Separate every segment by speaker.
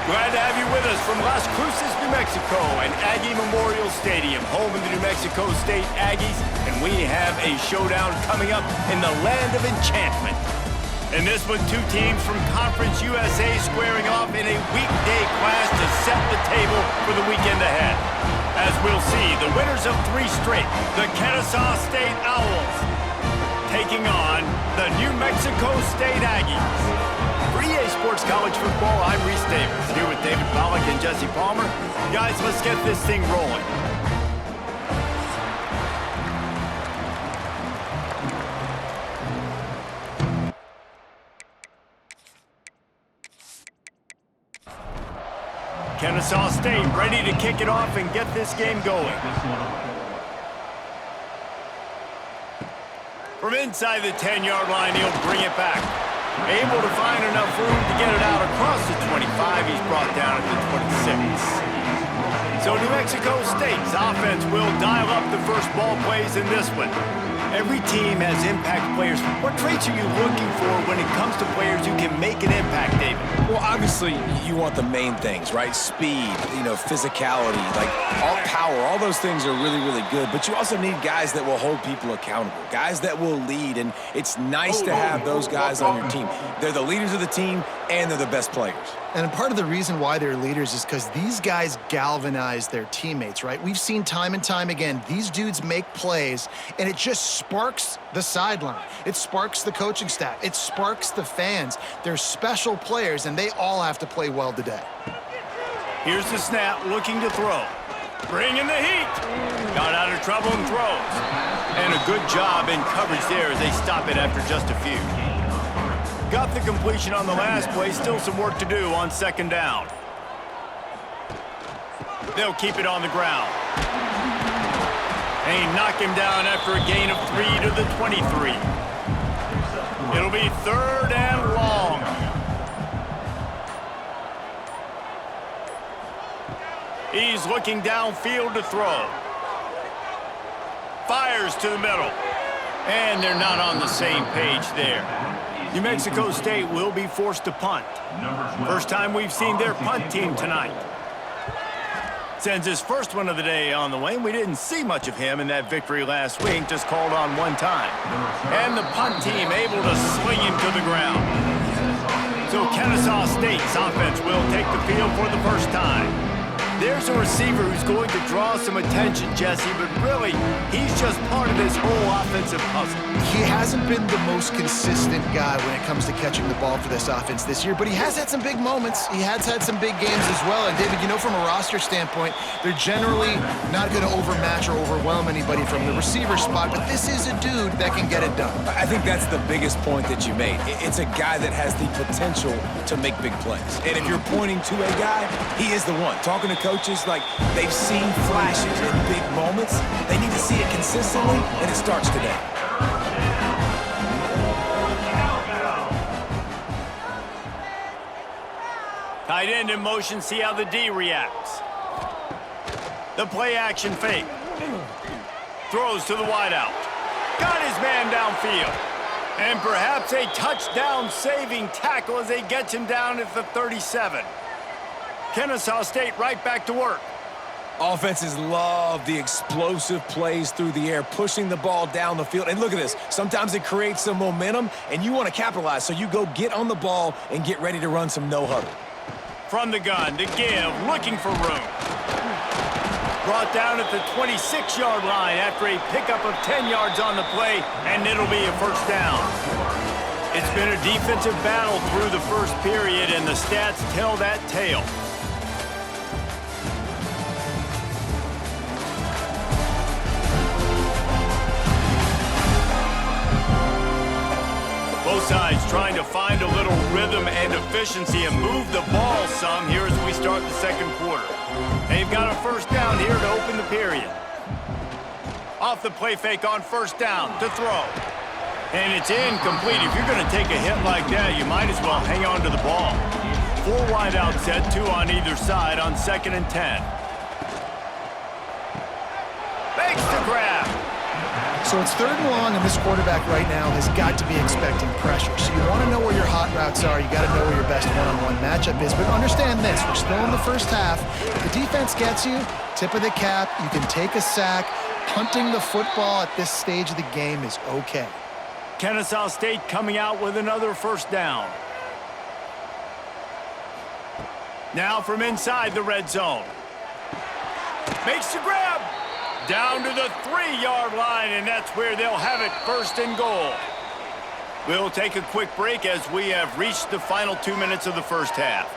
Speaker 1: Glad to have you with us from Las Cruces, New Mexico, and Aggie Memorial Stadium, home of the New Mexico State Aggies, and we have a showdown coming up in the land of enchantment. And this one, two teams from Conference USA squaring off in a weekday clash to set the table for the weekend ahead. As we'll see, the winners of 3 straight, the Kennesaw State Owls, taking on the New Mexico State Aggies. For EA Sports College Football, I'm Reese Davis, here with David Pollack and Jesse Palmer. Guys, let's get this thing rolling. Kennesaw State ready to kick it off and get this game going. From inside the 10-yard line, he'll bring it back. Able to find enough room to get it out across the 25. He's brought down at the 26. So New Mexico State's offense will dial up the first ball plays in this one. Every team has impact players. What traits are you looking for when it comes to players who can make an impact, David?
Speaker 2: Well, obviously, you want the main things, right? Speed, physicality, like all power, all those things are really, really good. But you also need guys that will hold people accountable, guys that will lead, and it's nice to have those guys on your team. They're the leaders of the team, and they're the best players.
Speaker 3: And part of the reason why they're leaders is because these guys galvanize their teammates, right? We've seen time and time again, these dudes make plays, and it just sparks the sideline. It sparks the coaching staff. It sparks the fans. They're special players, and they all have to play well today.
Speaker 1: Here's the snap, looking to throw. Bringing the heat. Got out of trouble and throws. And a good job in coverage there as they stop it after just a few. Got the completion on the last play. Still some work to do on second down. They'll keep it on the ground. They knock him down after a gain of 3 to the 23. It'll be 3rd and long. He's looking downfield to throw. Fires to the middle. And they're not on the same page there. New Mexico State will be forced to punt. First time we've seen their punt team tonight. Sends his first one of the day on the way. We didn't see much of him in that victory last week, just called on one time. And the punt team able to swing him to the ground. So Kennesaw State's offense will take the field for the first time. There's a receiver who's going to draw some attention, Jesse, but really, he's just part of this whole offensive puzzle.
Speaker 3: He hasn't been the most consistent guy when it comes to catching the ball for this offense this year, but he has had some big moments. He has had some big games as well. And, David, from a roster standpoint, they're generally not going to overmatch or overwhelm anybody from the receiver spot, but this is a dude that can get it done.
Speaker 2: I think that's the biggest point that you made. It's a guy that has the potential to make big plays. And if you're pointing to a guy, he is the one. Talking to coaches, like, they've seen flashes in big moments. They need to see it consistently, and it starts today.
Speaker 1: Tight end in motion, see how the D reacts. The play action fake. Throws to the wideout. Got his man downfield. And perhaps a touchdown-saving tackle as they get him down at the 37. Kennesaw State right back to work.
Speaker 2: Offenses love the explosive plays through the air, pushing the ball down the field. And look at this. Sometimes it creates some momentum, and you want to capitalize. So you go get on the ball and get ready to run some no-huddle.
Speaker 1: From the gun, to give, looking for room. Brought down at the 26-yard line after a pickup of 10 yards on the play, and it'll be a first down. It's been a defensive battle through the first period, and the stats tell that tale. Both sides trying to find a little rhythm and efficiency and move the ball some here as we start the second quarter. They've got a first down here to open the period. Off the play fake on first down to throw. And it's incomplete. If you're going to take a hit like that, you might as well hang on to the ball. 4 wide out set, 2 on either side on 2nd and 10. Fakes the grab.
Speaker 3: So it's 3rd and long, and this quarterback right now has got to be expecting pressure. So you want to know where your hot routes are. You got to know where your best one-on-one matchup is. But understand this, we're still in the first half. If the defense gets you, tip of the cap, you can take a sack. Punting the football at this stage of the game is okay.
Speaker 1: Kennesaw State coming out with another first down. Now from inside the red zone. Makes the grab. Down to the 3-yard line, and that's where they'll have it, 1st and goal. We'll take a quick break as we have reached the final 2 minutes of the first half.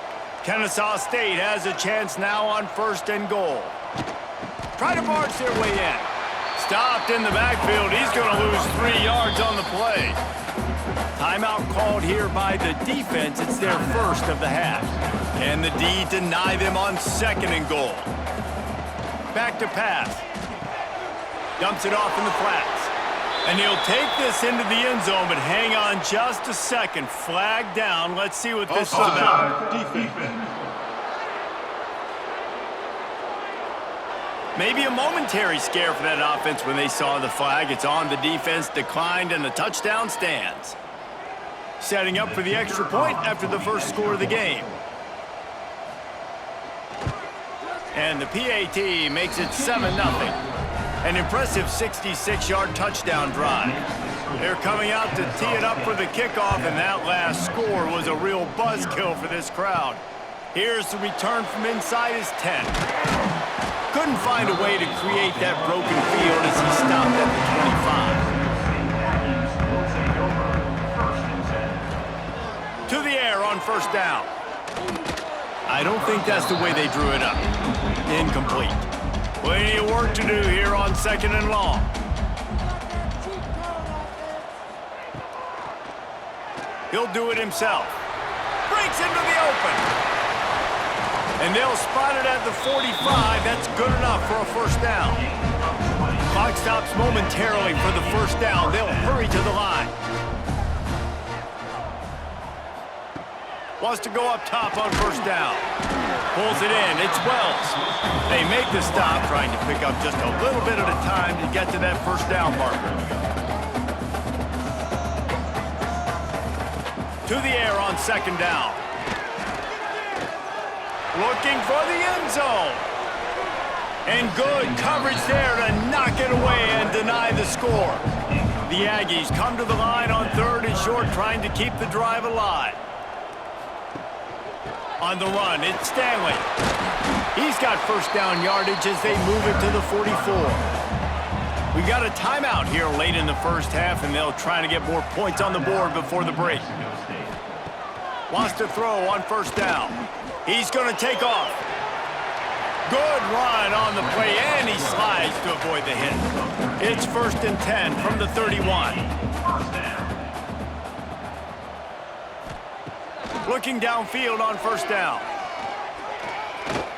Speaker 1: Kennesaw State has a chance now on 1st and goal. Try to march their way in. Stopped in the backfield. He's going to lose 3 yards on the play. Timeout called here by the defense. It's their first of the half. Can the D deny them on 2nd and goal? Back to pass. Dumps it off in the flats. And he'll take this into the end zone, but hang on just a second. Flag down. Let's see what this is about. Maybe a momentary scare for that offense when they saw the flag. It's on the defense, declined, and the touchdown stands. Setting up for the extra point after the first score of the game. And the PAT makes it 7-0. An impressive 66-yard touchdown drive. They're coming out to tee it up for the kickoff, and that last score was a real buzzkill for this crowd. Here's the return from inside his 10. Couldn't find a way to create that broken field as he stopped at the 25. To the air on 1st down. I don't think that's the way they drew it up. Incomplete. Plenty of work to do here on 2nd and long. He'll do it himself. Breaks into the open. And they'll spot it at the 45. That's good enough for a 1st down. Clock stops momentarily for the 1st down. They'll hurry to the line. Wants to go up top on 1st down. Pulls it in. It's Wells. They make the stop, trying to pick up just a little bit at a time to get to that 1st down marker. To the air on 2nd down. Looking for the end zone. And good coverage there to knock it away and deny the score. The Aggies come to the line on 3rd and short, trying to keep the drive alive. On the run, it's Stanley. He's got 1st down yardage as they move it to the 44. We got a timeout here late in the first half, and they'll try to get more points on the board before the break. Wants to throw on 1st down. He's going to take off. Good run on the play, and he slides to avoid the hit. It's 1st and 10 from the 31. Looking downfield on 1st down.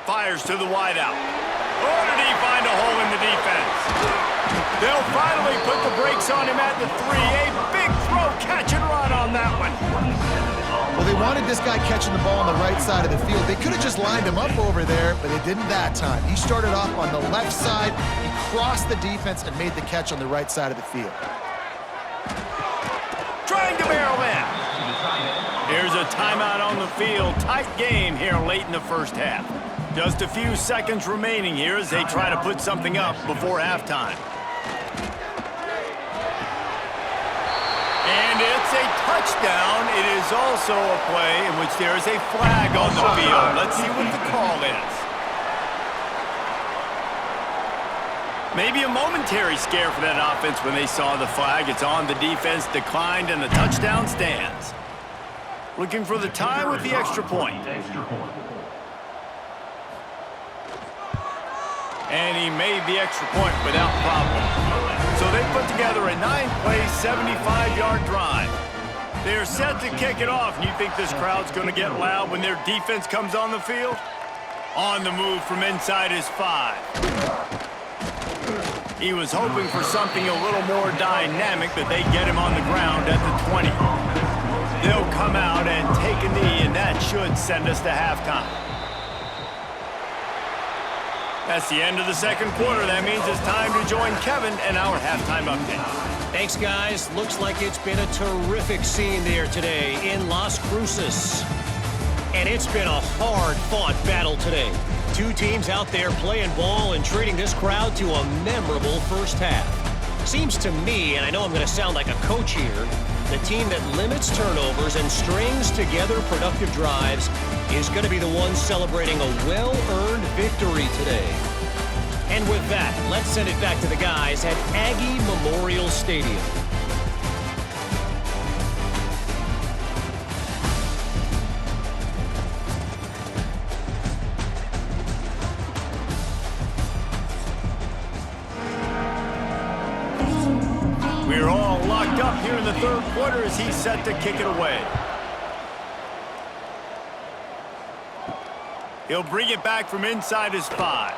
Speaker 1: Fires to the wideout. Oh, did he find a hole in the defense? They'll finally put the brakes on him at the 3. A big throw, catch and run on that one.
Speaker 3: Well, they wanted this guy catching the ball on the right side of the field. They could have just lined him up over there, but they didn't that time. He started off on the left side. He crossed the defense and made the catch on the right side of the field.
Speaker 1: Trying to barrel in. Here's a timeout on the field. Tight game here late in the first half. Just a few seconds remaining here as they try to put something up before halftime. And it's a touchdown. It is also a play in which there is a flag on the field. Let's see what the call is. Maybe a momentary scare for that offense when they saw the flag. It's on the defense, declined, and the touchdown stands. Looking for the tie with the extra point. And he made the extra point without problem. So they put together a 9-play, 75-yard drive. They're set to kick it off, and you think this crowd's going to get loud when their defense comes on the field? On the move from inside his 5. He was hoping for something a little more dynamic, but they get him on the ground at the 20. They'll come out and take a knee, and that should send us to halftime. That's the end of the second quarter. That means it's time to join Kevin in our halftime update.
Speaker 4: Thanks, guys. Looks like it's been a terrific scene there today in Las Cruces. And it's been a hard-fought battle today. Two teams out there playing ball and treating this crowd to a memorable first half. Seems to me, and I know I'm going to sound like a coach here, the team that limits turnovers and strings together productive drives is going to be the one celebrating a well-earned victory today. And with that, let's send it back to the guys at Aggie Memorial Stadium.
Speaker 1: We're all locked up here in the third quarter as he's set to kick it away. He'll bring it back from inside his 5.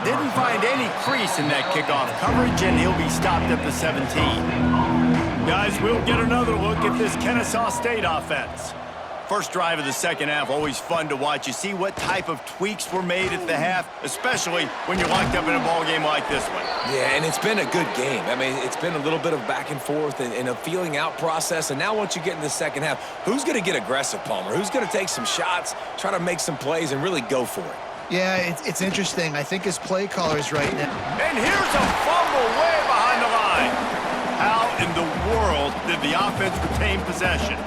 Speaker 1: Didn't find any crease in that kickoff coverage, and he'll be stopped at the 17. Guys, we'll get another look at this Kennesaw State offense. First drive of the second half, always fun to watch. You see what type of tweaks were made at the half, especially when you're locked up in a ball game like this one.
Speaker 2: Yeah, and it's been a good game. I mean, it's been a little bit of back and forth and a feeling out process. And now once you get in the second half, who's going to get aggressive, Palmer? Who's going to take some shots, try to make some plays, and really go for it?
Speaker 3: Yeah, it's interesting. I think his play callers right now.
Speaker 1: And here's a fumble way behind the line. How in the world did the offense retain possession?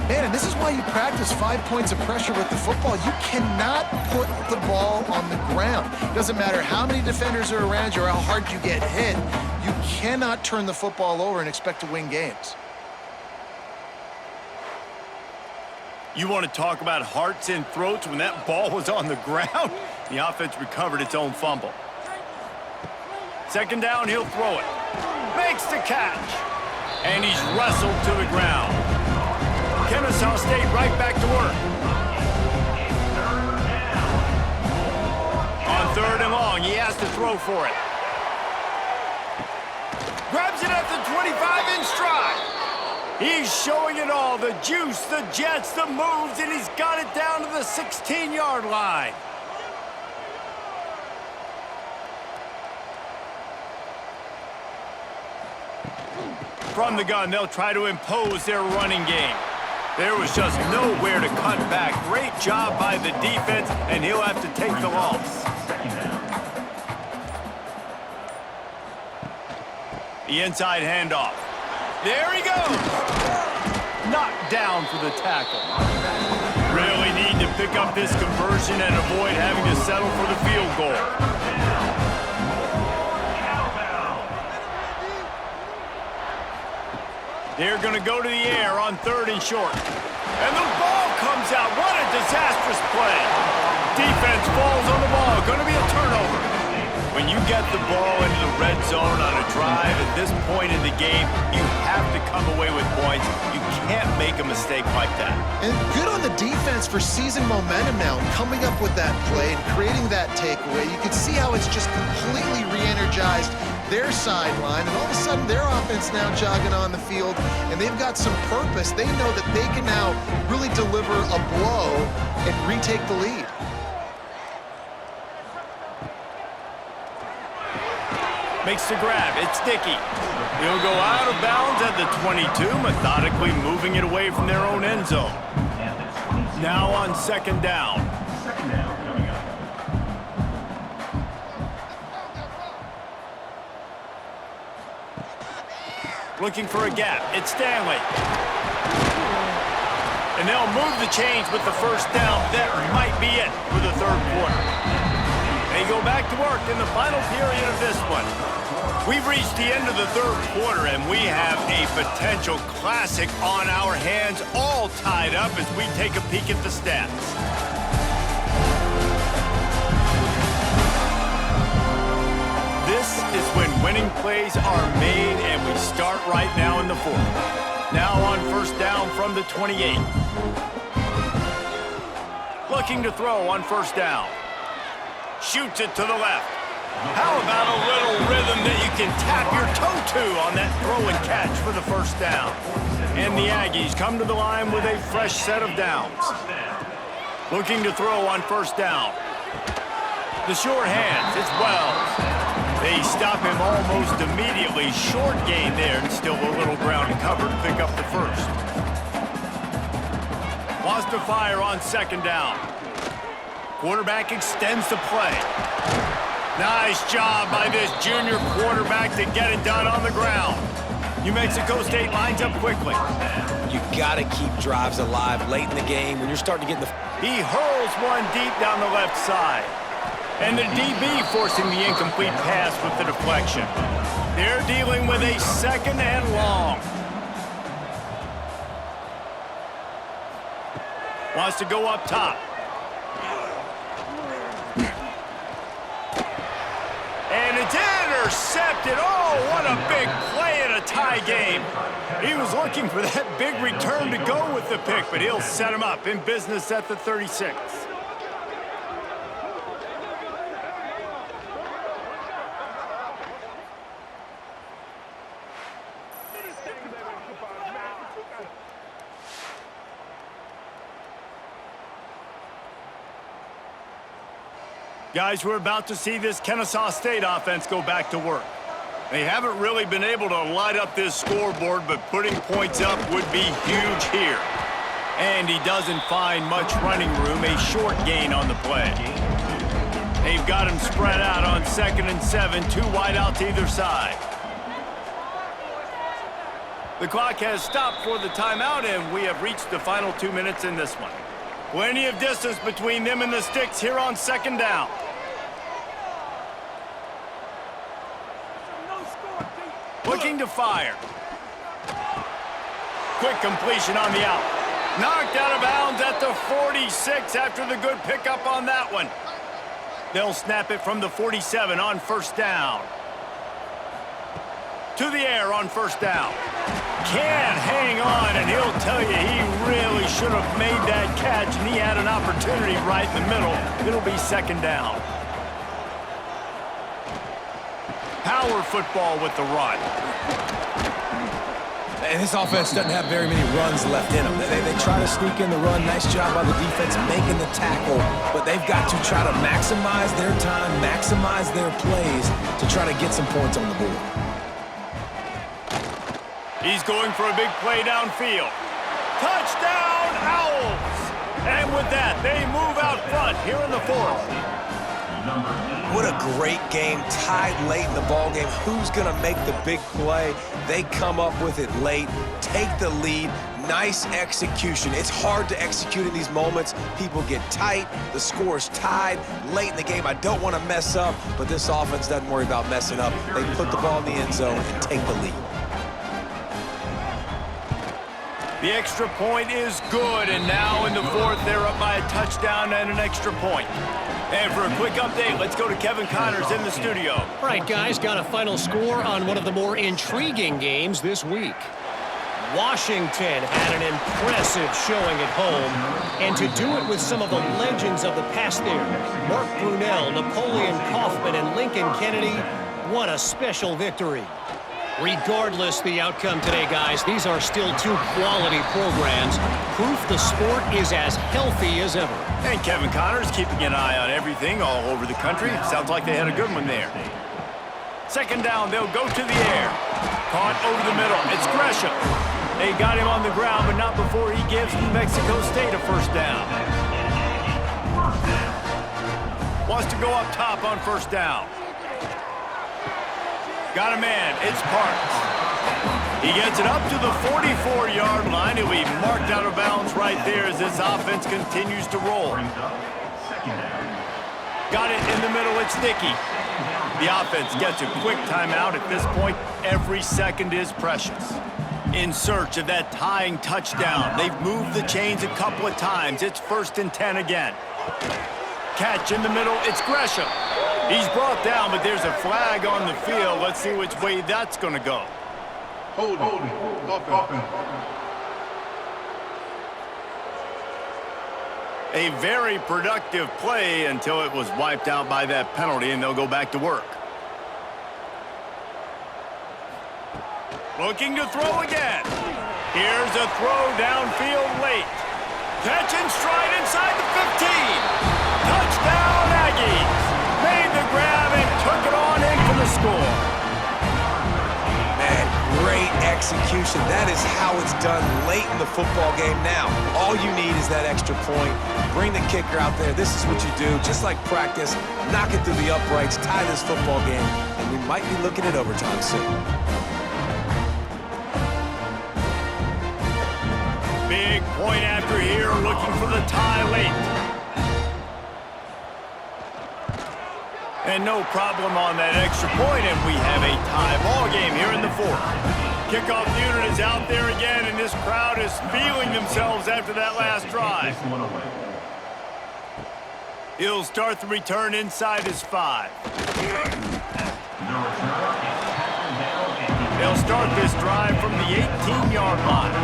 Speaker 3: Man, and this is why you practice 5 points of pressure with the football. You cannot put the ball on the ground. Doesn't matter how many defenders are around you or how hard you get hit. You cannot turn the football over and expect to win games.
Speaker 1: You want to talk about hearts and throats when that ball was on the ground? The offense recovered its own fumble. Second down, he'll throw it. Makes the catch. And he's wrestled to the ground. Kennesaw State right back to work. On third and long, he has to throw for it. Grabs it at the 25 in stride. He's showing it all, the juice, the jets, the moves, and he's got it down to the 16-yard line. From the gun, they'll try to impose their running game. There was just nowhere to cut back. Great job by the defense, and he'll have to take the loss. The inside handoff. There he goes. Knocked down for the tackle. Really need to pick up this conversion and avoid having to settle for the field goal. They're going to go to the air on third and short. And the ball comes out. What a disastrous play. Defense falls on the ball. Going to be a turnover. When you get the ball into the red zone on a drive at this point in the game, you have to come away with points. You can't make a mistake like that.
Speaker 3: And good on the defense for seizing momentum now, coming up with that play and creating that takeaway. You can see how it's just completely re-energized their sideline, and all of a sudden their offense now jogging on the field, and they've got some purpose. They know that they can now really deliver a blow and retake the lead.
Speaker 1: Makes the grab. It's Dickey. He'll go out of bounds at the 22, methodically moving it away from their own end zone. Now on second down. Looking for a gap. It's Stanley. And they'll move the chains with the first down. That might be it for the third quarter. They go back to work in the final period of this one. We've reached the end of the third quarter, and we have a potential classic on our hands, all tied up as we take a peek at the stats. This is when winning plays are made, and we start right now in the fourth. Now on first down from the 28. Looking to throw on first down. Shoots it to the left. How about a little rhythm that you can tap your toe to on that throw and catch for the first down? And the Aggies come to the line with a fresh set of downs. Looking to throw on first down. The sure hands, it's Wells. They stop him almost immediately. Short gain there, and still a little ground to cover to pick up the first. Wants to fire on second down. Quarterback extends the play. Nice job by this junior quarterback to get it done on the ground. New Mexico State lines up quickly.
Speaker 2: You got to keep drives alive late in the game when you're starting to get in the...
Speaker 1: He hurls one deep down the left side. And the DB forcing the incomplete pass with the deflection. They're dealing with a second and long. Wants to go up top. And it's intercepted. Oh, what a big play in a tie game. He was looking for that big return to go with the pick, but he'll set him up in business at the 36. Guys, we're about to see this Kennesaw State offense go back to work. They haven't really been able to light up this scoreboard, but putting points up would be huge here. And he doesn't find much running room, a short gain on the play. They've got him spread out on 2nd and 7, 2 wide out to either side. The clock has stopped for the timeout, and we have reached the final 2 minutes in this one. Plenty of distance between them and the sticks here on second down. Looking to fire. Quick completion on the out. Knocked out of bounds at the 46 after the good pickup on that one. They'll snap it from the 47 on first down. To the air on first down. Can't hang on, and he'll tell you he really should have made that catch, and he had an opportunity right in the middle. It'll be second down. Power football with the run.
Speaker 2: And this offense doesn't have very many runs left in them. They try to sneak in the run. Nice job by the defense making the tackle, but they've got to try to maximize their time, maximize their plays to try to get some points on the board.
Speaker 1: He's going for a big play downfield. Touchdown, Owls! And with that, they move out front here in the fourth.
Speaker 2: What a great game, tied late in the ball game. Who's going to make the big play? They come up with it late, take the lead. Nice execution. It's hard to execute in these moments. People get tight. The score's tied late in the game. I don't want to mess up, but this offense doesn't worry about messing up. They put the ball in the end zone and take the lead.
Speaker 1: The extra point is good, and now in the fourth, they're up by a touchdown and an extra point. And for a quick update, let's go to Kevin Connors in the studio.
Speaker 4: All right, guys, got a final score on one of the more intriguing games this week. Washington had an impressive showing at home, and to do it with some of the legends of the past there, Mark Brunell, Napoleon Kaufman, and Lincoln Kennedy, what a special victory. Regardless the outcome today, guys, these are still two quality programs. Proof the sport is as healthy as ever.
Speaker 1: And Kevin Connors keeping an eye on everything all over the country. Sounds like they had a good one there. Second down, they'll go to the air. Caught over the middle. It's Gresham. They got him on the ground, but not before he gives New Mexico State a first down. Wants to go up top on first down. Got a man. It's Parks. He gets it up to the 44-yard line. He'll be marked out of bounds right there as this offense continues to roll. Got it in the middle. It's Dickey. The offense gets a quick timeout. At this point, every second is precious. In search of that tying touchdown. They've moved the chains a couple of times. It's 1st and 10 again. Catch in the middle. It's Gresham. He's brought down, but there's a flag on the field. Let's see which way that's going to go.
Speaker 5: Hold it.
Speaker 1: A very productive play until it was wiped out by that penalty, and they'll go back to work. Looking to throw again. Here's a throw downfield late. Catch and stride inside the 15. Touchdown, Aggies.
Speaker 2: execution. That is how it's done late in the football game now. All you need is that extra point. Bring the kicker out there. This is what you do. Just like practice, knock it through the uprights, tie this football game, and we might be looking at overtime soon.
Speaker 1: Big point after here, looking for the tie late. And no problem on that extra point, and we have a tie ball game here in the fourth. Kickoff unit is out there again, and this crowd is feeling themselves after that last drive. He'll start the return inside his 5. They'll start this drive from the 18-yard line.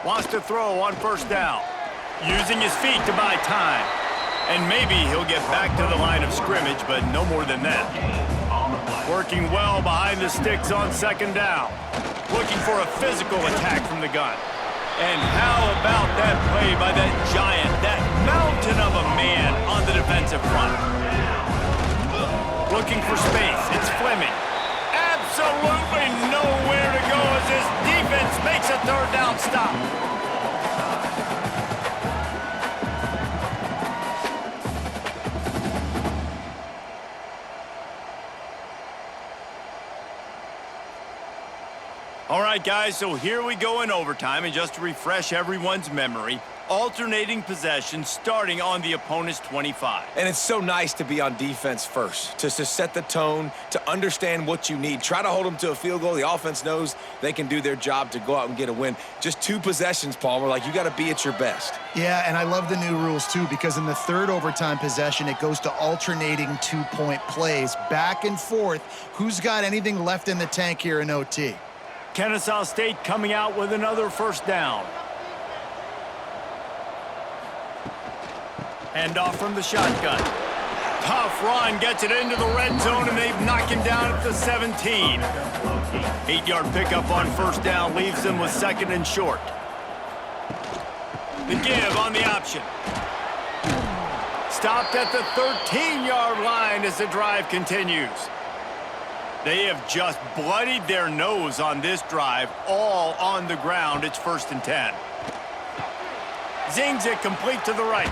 Speaker 1: Wants to throw on first down. Using his feet to buy time. And maybe he'll get back to the line of scrimmage, but no more than that. Working well behind the sticks on second down. Looking for a physical attack from the gun. And how about that play by that giant, that mountain of a man on the defensive front? Looking for space. It's Fleming. Absolutely nowhere to go as this defense makes a third down stop. All right, guys, so here we go in overtime, and just to refresh everyone's memory, alternating possession starting on the opponent's 25.
Speaker 2: And it's so nice to be on defense first, to set the tone, to understand what you need. Try to hold them to a field goal. The offense knows they can do their job to go out and get a win. Just 2 possessions, Palmer. Like, you got to be at your best.
Speaker 3: Yeah, and I love the new rules, too, because in the third overtime possession, it goes to alternating 2-point plays, back and forth. Who's got anything left in the tank here in OT?
Speaker 1: Kennesaw State coming out with another first down. Hand off from the shotgun. Tough run, gets it into the red zone, and they knock him down at the 17. 8-yard pickup on first down leaves them with second and short. The give on the option. Stopped at the 13-yard line as the drive continues. They have just bloodied their nose on this drive, all on the ground. It's 1st and 10. Zings it complete to the right.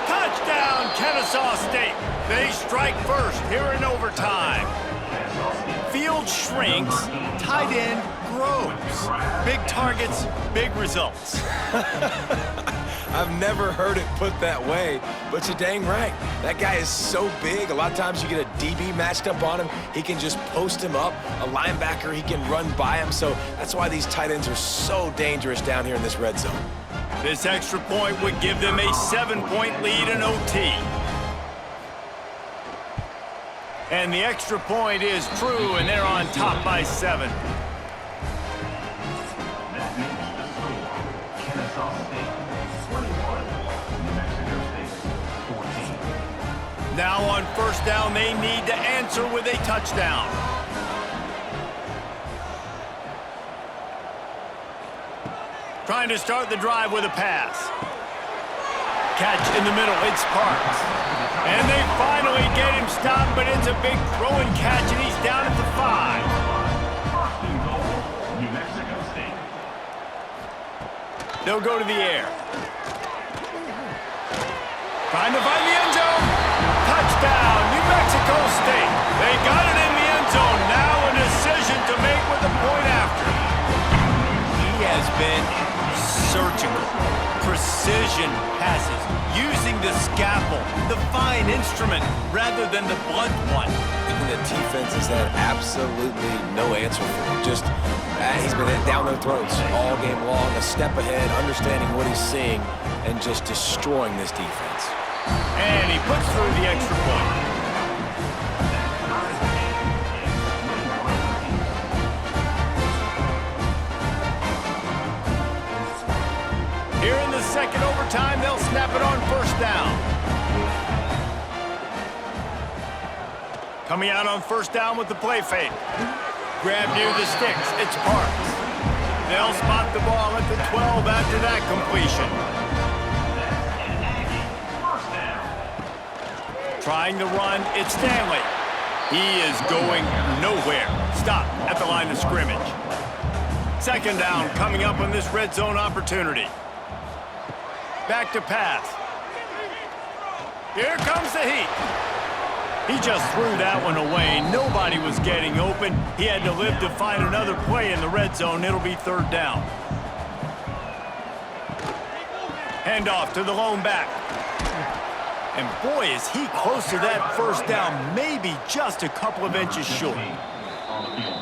Speaker 1: Touchdown, Kennesaw State. They strike first here in overtime. Field shrinks, tight end grows. Big targets, big results.
Speaker 2: I've never heard it put that way, but you're dang right. That guy is so big. A lot of times you get a DB matched up on him. He can just post him up. A linebacker, he can run by him. So that's why these tight ends are so dangerous down here in this red zone.
Speaker 1: This extra point would give them a 7-point lead in OT. And the extra point is true, and they're on top by 7. Now on first down, they need to answer with a touchdown. Trying to start the drive with a pass. Catch in the middle, it's Parks. And they finally get him stopped, but it's a big throwing catch, and he's down at the 5. They'll go to the air. Trying to find the end zone. Touchdown, New Mexico State. They got it in the end zone. Now a decision to make with the point after. He has been surgical. Precision passes. Using the scalpel, the fine instrument, rather than the blunt one.
Speaker 2: And the defense has had absolutely no answer for him. Just, he's been down their throats all game long, a step ahead, understanding what he's seeing, and just destroying this defense.
Speaker 1: And he puts through the extra point. Here in the second overtime, they'll snap it on first down. Coming out on first down with the play fake. Grab near the sticks, it's Parks. They'll spot the ball at the 12 after that completion. Trying to run, it's Stanley. He is going nowhere. Stop at the line of scrimmage. Second down coming up on this red zone opportunity. Back to pass. Here comes the heat. He just threw that one away. Nobody was getting open. He had to live to find another play in the red zone. It'll be third down. Handoff to the lone back. And boy, is he close to that first down, maybe just a couple of inches short.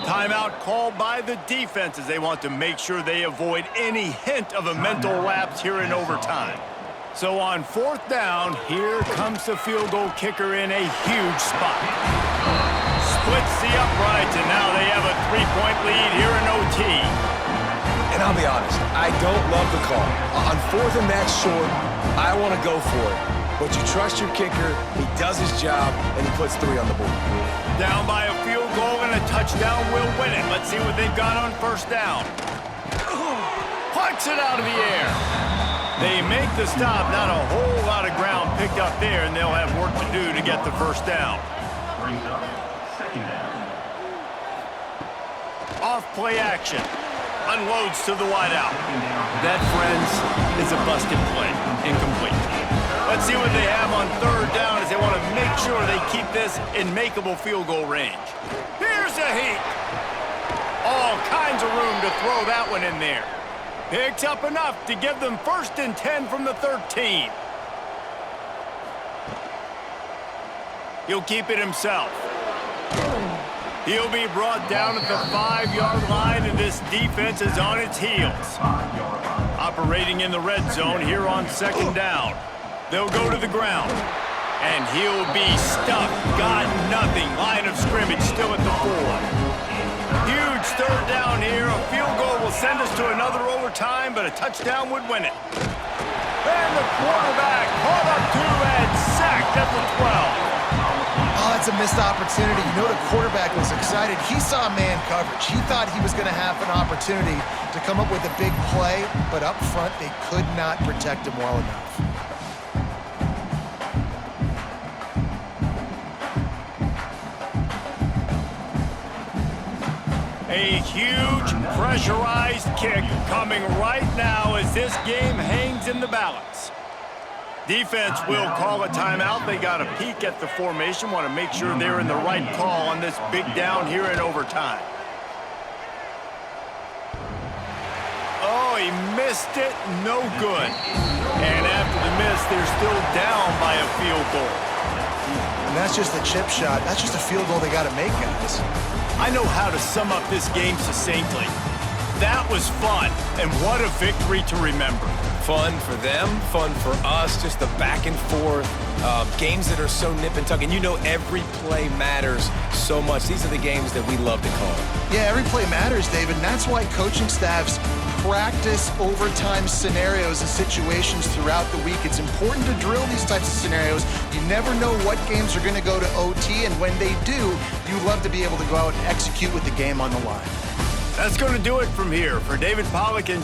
Speaker 1: Timeout called by the defense as they want to make sure they avoid any hint of a mental lapse here in overtime. So on fourth down, here comes the field goal kicker in a huge spot. Splits the uprights, and now they have a 3-point lead here in OT.
Speaker 2: And I'll be honest, I don't love the call. On fourth and that short, I want to go for it. But you trust your kicker, he does his job, and he puts 3 on the board.
Speaker 1: Down by a field goal and a touchdown will win it. Let's see what they've got on first down. Puts it out of the air. They make the stop. Not a whole lot of ground picked up there, and they'll have work to do to get the first down. Off play action. Unloads to the wideout. That, friends, is a busted play. Incomplete. Let's see what they have on third down as they want to make sure they keep this in makeable field goal range. Here's a heat. All kinds of room to throw that one in there. Picks up enough to give them 1st and 10 from the 13. He'll keep it himself. He'll be brought down at the 5-yard line, and this defense is on its heels. Operating in the red zone here on second down. They'll go to the ground, and he'll be stuck. Got nothing. Line of scrimmage still at the 4. Huge third down here. A field goal will send us to another overtime, but a touchdown would win it. And the quarterback caught up to and sacked at the 12.
Speaker 3: Oh, that's a missed opportunity. You know the quarterback was excited. He saw man coverage. He thought he was going to have an opportunity to come up with a big play, but up front they could not protect him well enough.
Speaker 1: A huge pressurized kick coming right now as this game hangs in the balance. Defense will call a timeout. They got a peek at the formation, want to make sure they're in the right call on this big down here in overtime. Oh, he missed it. No good. And after the miss, they're still down by a field goal.
Speaker 3: And that's just a chip shot. That's just a field goal they got to make, guys.
Speaker 1: I know how to sum up this game succinctly. That was fun, and what a victory to remember.
Speaker 2: Fun for them, fun for us, just the back and forth. Games that are so nip and tuck, and you know every play matters so much. These are the games that we love to call.
Speaker 3: Yeah, every play matters, David, and that's why coaching staffs practice overtime scenarios and situations throughout the week. It's important to drill these types of scenarios. You never know what games are going to go to OT, and when they do, you love to be able to go out and execute with the game on the line.
Speaker 1: That's going to do it from here. For David Pollack and